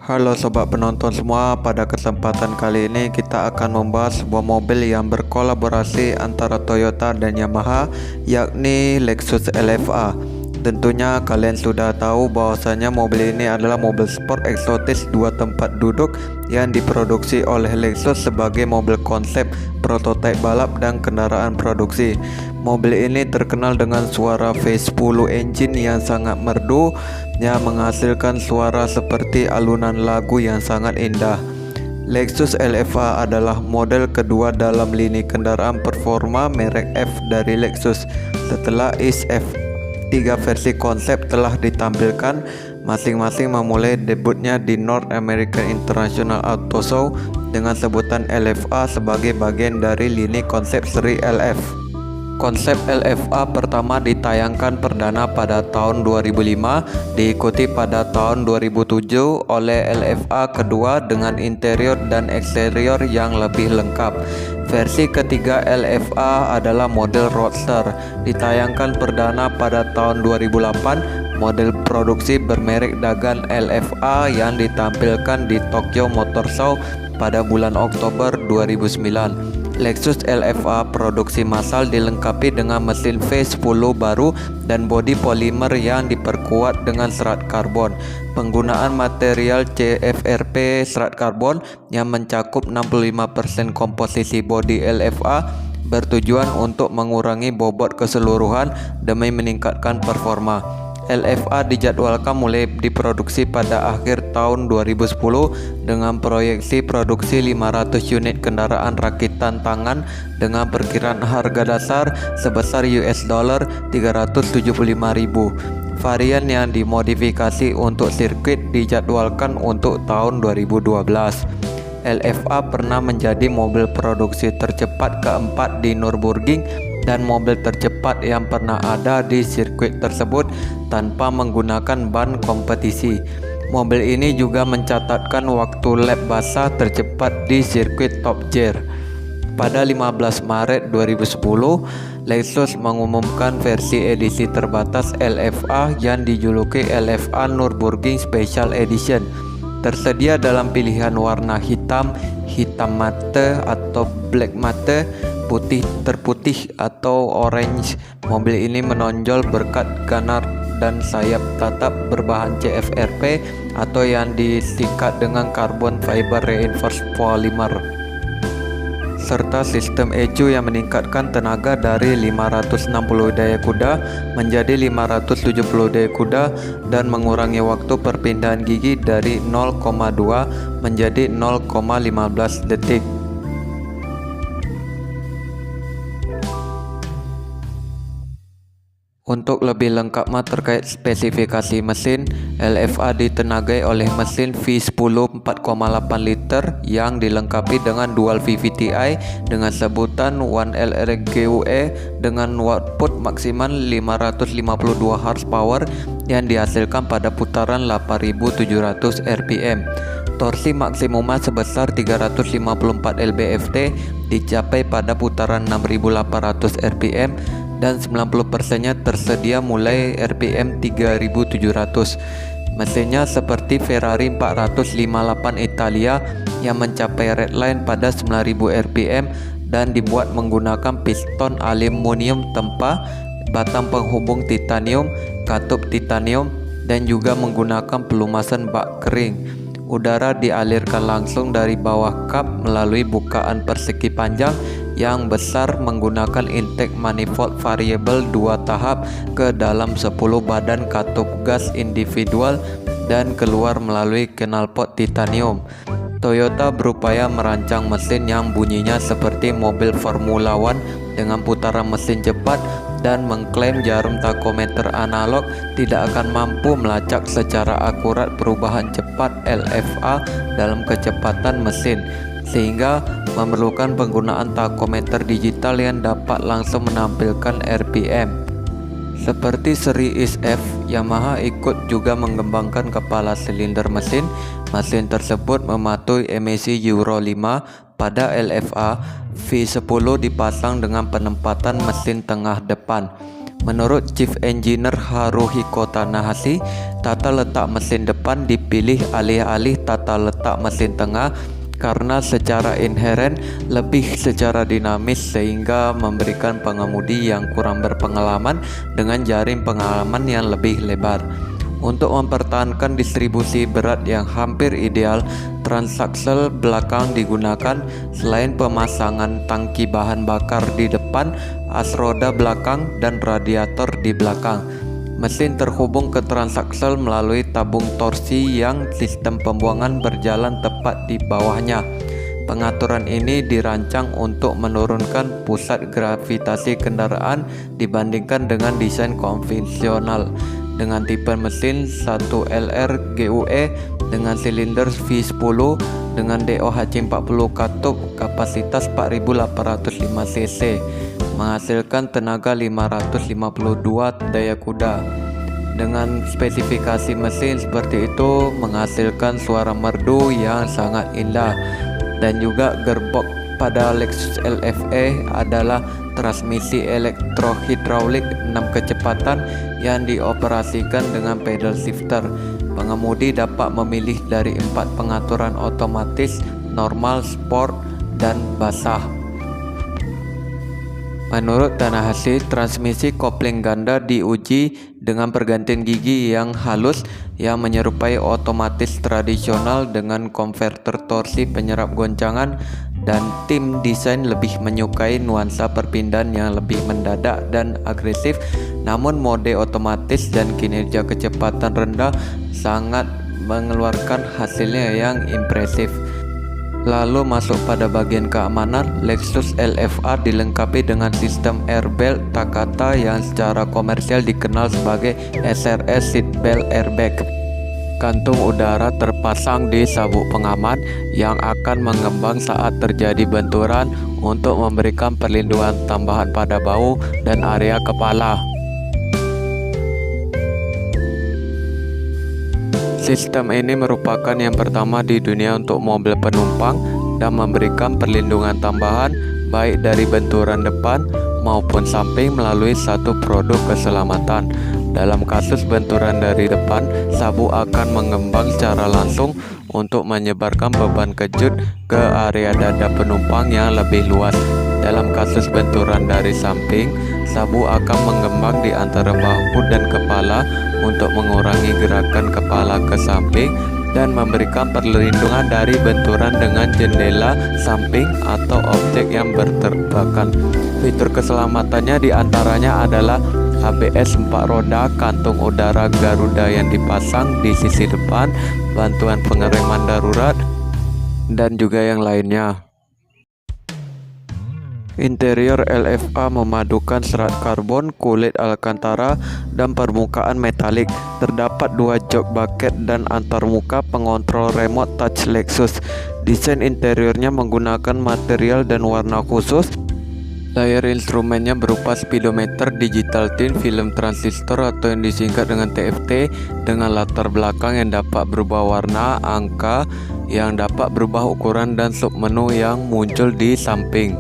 Halo sobat penonton semua, pada kesempatan kali ini kita akan membahas sebuah mobil yang berkolaborasi antara Toyota dan Yamaha, yakni Lexus LFA. Tentunya kalian sudah tahu bahwasanya mobil ini adalah mobil sport eksotis 2 tempat duduk yang diproduksi oleh Lexus sebagai mobil konsep, prototipe balap dan kendaraan produksi. Mobil ini terkenal dengan suara V10 engine yang sangat merdu yang menghasilkan suara seperti alunan lagu yang sangat indah. Lexus LFA adalah model kedua dalam lini kendaraan performa merek F dari Lexus. Setelah F, 3 versi konsep telah ditampilkan, masing-masing memulai debutnya di North American International Auto Show dengan sebutan LFA sebagai bagian dari lini konsep seri LF. Konsep LFA pertama ditayangkan perdana pada tahun 2005, diikuti pada tahun 2007 oleh LFA kedua dengan interior dan eksterior yang lebih lengkap. Versi ketiga LFA adalah model Roadster, ditayangkan perdana pada tahun 2008, model produksi bermerek Dagan LFA yang ditampilkan di Tokyo Motor Show pada bulan Oktober 2009. Lexus LFA produksi massal dilengkapi dengan mesin V10 baru dan bodi polimer yang diperkuat dengan serat karbon. Penggunaan material CFRP serat karbon yang mencakup 65% komposisi bodi LFA bertujuan untuk mengurangi bobot keseluruhan demi meningkatkan performa. LFA dijadwalkan mulai diproduksi pada akhir tahun 2010 dengan proyeksi produksi 500 unit kendaraan rakitan tangan dengan perkiraan harga dasar sebesar $375.000. Varian yang dimodifikasi untuk sirkuit dijadwalkan untuk tahun 2012. LFA pernah menjadi mobil produksi tercepat keempat di Nürburgring dan mobil tercepat yang pernah ada di sirkuit tersebut tanpa menggunakan ban kompetisi. Mobil ini juga mencatatkan waktu lap basah tercepat di sirkuit Top Gear. Pada 15 Maret 2010, Lexus mengumumkan versi edisi terbatas LFA yang dijuluki LFA Nürburgring Special Edition. Tersedia dalam pilihan warna hitam, hitam mate atau black mate, putih terputih atau orange. Mobil ini menonjol berkat gunner dan sayap tatap berbahan CFRP atau yang disingkat dengan carbon fiber reinforced polymer, serta sistem ECU yang meningkatkan tenaga dari 560 daya kuda menjadi 570 daya kuda dan mengurangi waktu perpindahan gigi dari 0,2 menjadi 0,15 detik. Untuk lebih lengkap terkait spesifikasi mesin, LFA ditenagai oleh mesin V10 4,8 liter yang dilengkapi dengan dual VVTi dengan sebutan 1LRGUE dengan output maksimal 552 horsepower yang dihasilkan pada putaran 8.700 rpm. Torsi maksimumnya sebesar 354 lb-ft dicapai pada putaran 6.800 rpm dan 90%-nya tersedia mulai RPM 3700. Mesinnya seperti Ferrari 458 Italia yang mencapai redline pada 9000 rpm dan dibuat menggunakan piston aluminium tempa, batang penghubung titanium, katup titanium, dan juga menggunakan pelumasan bak kering. Udara dialirkan langsung dari bawah kap melalui bukaan persegi panjang yang besar menggunakan intake manifold variabel 2 tahap ke dalam 10 badan katup gas individual dan keluar melalui knalpot titanium. Toyota berupaya merancang mesin yang bunyinya seperti mobil Formula One dengan putaran mesin cepat dan mengklaim jarum takometer analog tidak akan mampu melacak secara akurat perubahan cepat LFA dalam kecepatan mesin, sehingga memerlukan penggunaan takometer digital yang dapat langsung menampilkan RPM. Seperti seri F, Yamaha ikut juga mengembangkan kepala silinder mesin. Mesin tersebut mematuhi emisi Euro 5. Pada LFA, V10 dipasang dengan penempatan mesin tengah depan. Menurut Chief Engineer Haruhiko Tanahashi, tata letak mesin depan dipilih alih-alih tata letak mesin tengah karena secara inheren lebih secara dinamis sehingga memberikan pengemudi yang kurang berpengalaman dengan jaring pengalaman yang lebih lebar. Untuk mempertahankan distribusi berat yang hampir ideal, transaksel belakang digunakan. Selain pemasangan tangki bahan bakar di depan, as roda belakang, dan radiator di belakang, mesin terhubung ke transaksel melalui tabung torsi yang sistem pembuangan berjalan tepat di bawahnya. Pengaturan ini dirancang untuk menurunkan pusat gravitasi kendaraan dibandingkan dengan desain konvensional. Dengan tipe mesin 1LR GUE dengan silinder V10 dengan DOHC 40 katup kapasitas 4805 cc menghasilkan tenaga 552 daya kuda. Dengan spesifikasi mesin seperti itu menghasilkan suara merdu yang sangat indah. Dan juga gearbox pada Lexus LFA adalah transmisi elektrohidraulik 6 kecepatan yang dioperasikan dengan pedal shifter. Pengemudi dapat memilih dari 4 pengaturan otomatis, normal, sport, dan basah. Menurut Tanahashi, transmisi kopling ganda diuji dengan pergantian gigi yang halus yang menyerupai otomatis tradisional dengan konverter torsi penyerap goncangan, dan tim desain lebih menyukai nuansa perpindahan yang lebih mendadak dan agresif. Namun mode otomatis dan kinerja kecepatan rendah sangat mengeluarkan hasilnya yang impresif. Lalu masuk pada bagian keamanan, Lexus LFA dilengkapi dengan sistem airbelt Takata yang secara komersial dikenal sebagai SRS Seatbelt Airbag. Kantung udara terpasang di sabuk pengaman yang akan mengembang saat terjadi benturan untuk memberikan perlindungan tambahan pada bahu dan area kepala. Sistem ini merupakan yang pertama di dunia untuk mobil penumpang dan memberikan perlindungan tambahan baik dari benturan depan maupun samping melalui satu produk keselamatan. Dalam kasus benturan dari depan, sabuk akan mengembang secara langsung untuk menyebarkan beban kejut ke area dada penumpang yang lebih luas. Dalam kasus benturan dari samping, sabuk akan mengembang di antara bahu dan kepala untuk mengurangi gerakan kepala ke samping dan memberikan perlindungan dari benturan dengan jendela samping atau objek yang berterbakan. Fitur keselamatannya diantaranya adalah ABS 4 roda, kantung udara Garuda yang dipasang di sisi depan, bantuan pengereman darurat, dan juga yang lainnya. Interior LFA memadukan serat karbon, kulit alcantara, dan permukaan metalik. Terdapat 2 jok bucket dan antarmuka pengontrol remote touch Lexus. Desain interiornya menggunakan material dan warna khusus. Layar instrumennya berupa speedometer, digital tint, film transistor atau yang disingkat dengan TFT, dengan latar belakang yang dapat berubah warna, angka yang dapat berubah ukuran, dan submenu yang muncul di samping.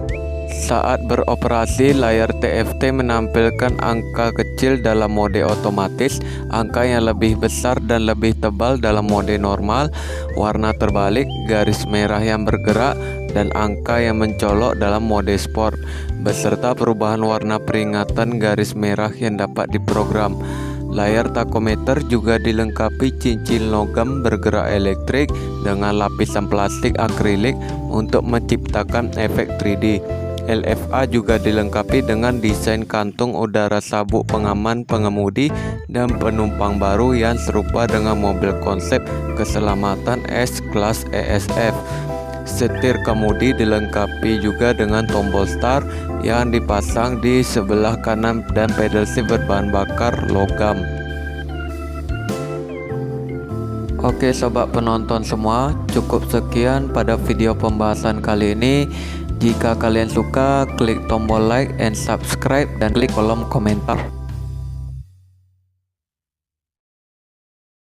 Saat beroperasi, layar TFT menampilkan angka kecil dalam mode otomatis, angka yang lebih besar dan lebih tebal dalam mode normal, warna terbalik, garis merah yang bergerak, dan angka yang mencolok dalam mode sport, beserta perubahan warna peringatan garis merah yang dapat diprogram. Layar takometer juga dilengkapi cincin logam bergerak elektrik dengan lapisan plastik akrilik untuk menciptakan efek 3D. LFA juga dilengkapi dengan desain kantung udara sabuk pengaman pengemudi dan penumpang baru yang serupa dengan mobil konsep keselamatan S-Class ESF. Setir kemudi dilengkapi juga dengan tombol start yang dipasang di sebelah kanan dan pedal shift berbahan bakar logam. Oke sobat penonton semua, cukup sekian pada video pembahasan kali ini. Jika kalian suka, klik tombol like and subscribe dan klik kolom komentar.